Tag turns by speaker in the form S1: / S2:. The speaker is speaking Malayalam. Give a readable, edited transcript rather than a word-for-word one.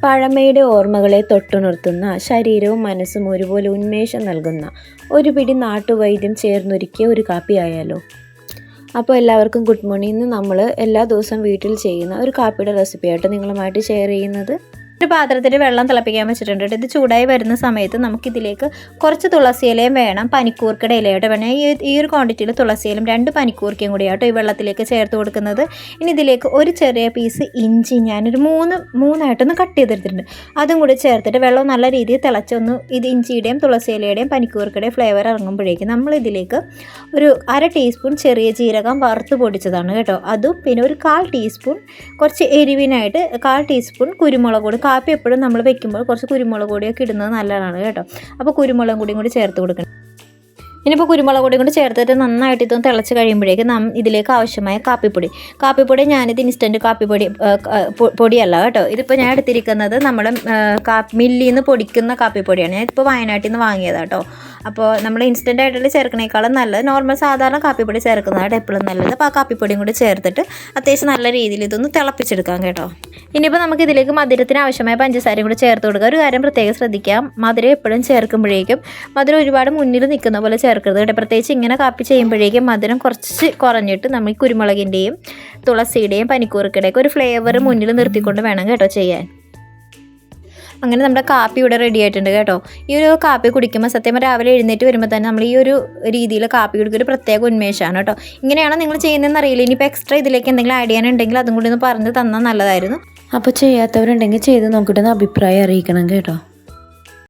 S1: പഴമയുടെ ഓർമ്മകളെ തൊട്ടുണർത്തുന്ന ശരീരവും മനസ്സും ഒരുപോലെ ഉന്മേഷം നൽകുന്ന ഒരു പിടി നാട്ടുവൈദ്യം ചേർന്നൊരുക്കിയ ഒരു കാപ്പി ആയാലോ. അപ്പോൾ എല്ലാവർക്കും ഗുഡ് മോർണിംഗ്. ഇന്ന് നമ്മൾ എല്ലാ ദിവസവും വീട്ടിൽ ചെയ്യുന്ന ഒരു കാപ്പിയുടെ റെസിപ്പിയായിട്ട് നിങ്ങളുമായിട്ട് ഷെയർ ചെയ്യുന്നത്. ഒരു പാത്രത്തിൽ വെള്ളം തിളപ്പിക്കാൻ വെച്ചിട്ടുണ്ട്. ഇത് ചൂടായി വരുന്ന സമയത്ത് നമുക്കിതിലേക്ക് കുറച്ച് തുളസി ഇലയും വേണം, പനിക്കൂർക്കയുടെ ഇലയോട്ട് വേണം. ഈ ഒരു ക്വാണ്ടിറ്റിയിൽ തുളസിയിലും 2 പനിക്കൂർക്കയും കൂടിയാട്ടോ ഈ വെള്ളത്തിലേക്ക് ചേർത്ത് കൊടുക്കുന്നത്. ഇനി ഇതിലേക്ക് ഒരു ചെറിയ പീസ് ഇഞ്ചി ഞാനൊരു മൂന്നായിട്ടൊന്ന് കട്ട് ചെയ്തെടുത്തിട്ടുണ്ട്. അതും കൂടി ചേർത്തിട്ട് വെള്ളം നല്ല രീതിയിൽ തിളച്ചൊന്ന് ഇത് ഇഞ്ചിയുടെയും തുളസി ഇലയുടെയും പനിക്കൂർക്കയുടെയും ഫ്ലേവർ ഇറങ്ങുമ്പോഴേക്കും നമ്മളിതിലേക്ക് ഒരു 1/2 ടീസ്പൂൺ ചെറിയ ജീരകം വറുത്ത് പൊടിച്ചതാണ് കേട്ടോ. അതും പിന്നെ ഒരു 1/4 ടീസ്പൂൺ കുറച്ച് എരിവിനായിട്ട് 1/4 ടീസ്പൂൺ കുരുമുളക് പൊടി. കാപ്പി എപ്പോഴും നമ്മൾ വെക്കുമ്പോൾ കുറച്ച് കുരുമുളക് പൊടിയൊക്കെ ഇടുന്നത് നല്ലതാണ് കേട്ടോ. അപ്പോൾ കുരുമുളകും കൂടിയും കൂടി ചേർത്ത് കൊടുക്കണം. ഇനിയിപ്പോൾ കുരുമുളക് പൊടി കൊണ്ട് ചേർത്തിട്ട് നന്നായിട്ട് ഇതൊന്ന് തിളച്ച് കഴിയുമ്പോഴേക്കും ഇതിലേക്ക് ആവശ്യമായ കാപ്പിപ്പൊടി ഞാനിത് ഇൻസ്റ്റൻറ്റ് പൊടിയല്ല കേട്ടോ. ഇതിപ്പോൾ ഞാൻ എടുത്തിരിക്കുന്നത് നമ്മുടെ മില്ലിൽ നിന്ന് പൊടിക്കുന്ന കാപ്പിപ്പൊടിയാണ്. ഞാൻ ഇപ്പോൾ വയനാട്ടിൽ നിന്ന് വാങ്ങിയതാണ് കേട്ടോ. അപ്പോൾ നമ്മൾ ഇൻസ്റ്റൻ്റ് ആയിട്ടുള്ള ചേർക്കണേക്കാളും നല്ലത് നോർമൽ സാധാരണ കാപ്പിപ്പൊടി ചേർക്കുന്നതാണ് എപ്പോഴും നല്ലത്. അപ്പോൾ ആ കാപ്പിപ്പൊടിയും കൂടി ചേർത്തിട്ട് അത്യാവശ്യം നല്ല രീതിയിൽ ഇതൊന്ന് തിളപ്പിച്ചെടുക്കാം കേട്ടോ. ഇനിയിപ്പോൾ നമുക്ക് ഇതിലേക്ക് മധുരത്തിന് ആവശ്യമായ പഞ്ചസാരയും കൂടി ചേർത്ത് കൊടുക്കുക. ഒരു കാര്യം പ്രത്യേകം ശ്രദ്ധിക്കാം, മധുരം എപ്പോഴും ചേർക്കുമ്പോഴേക്കും മധുരം ഒരുപാട് മുന്നിൽ നിൽക്കുന്ന പോലെ ചേർക്കരുത് കേട്ടോ. പ്രത്യേകിച്ച് ഇങ്ങനെ കാപ്പി ചെയ്യുമ്പോഴേക്കും മധുരം കുറച്ച് കുറഞ്ഞിട്ട് നമ്മൾ ഈ കുരുമുളകിൻ്റെയും തുളസിയുടെയും പനിക്കൂർക്കയുടെയൊക്കെ ഒരു ഫ്ലേവർ മുന്നിൽ നിർത്തിക്കൊണ്ട് വേണം കേട്ടോ ചെയ്യാൻ. അങ്ങനെ നമ്മുടെ കാപ്പി ഇവിടെ റെഡി ആയിട്ടുണ്ട് കേട്ടോ. ഈ ഒരു കാപ്പി കുടിക്കുമ്പോൾ സത്യം രാവിലെ എഴുന്നേറ്റ് വരുമ്പോൾ തന്നെ നമ്മൾ ഈ ഒരു രീതിയിൽ കാപ്പി കുടിക്കുക ഒരു പ്രത്യേക ഉന്മേഷമാണ് കേട്ടോ. ഇങ്ങനെയാണോ നിങ്ങൾ ചെയ്യുന്നതെന്ന് അറിയില്ല. ഇനിയിപ്പോൾ എക്സ്ട്രാ ഇതിലേക്ക് എന്തെങ്കിലും ആഡ് ചെയ്യാനുണ്ടെങ്കിൽ അതും കൂടി ഒന്ന് പറഞ്ഞ് തന്നാൽ നല്ലതായിരുന്നു.
S2: അപ്പോൾ ചെയ്യാത്തവരുണ്ടെങ്കിൽ ചെയ്ത് നോക്കിയിട്ടൊന്ന് അഭിപ്രായം അറിയിക്കണം കേട്ടോ.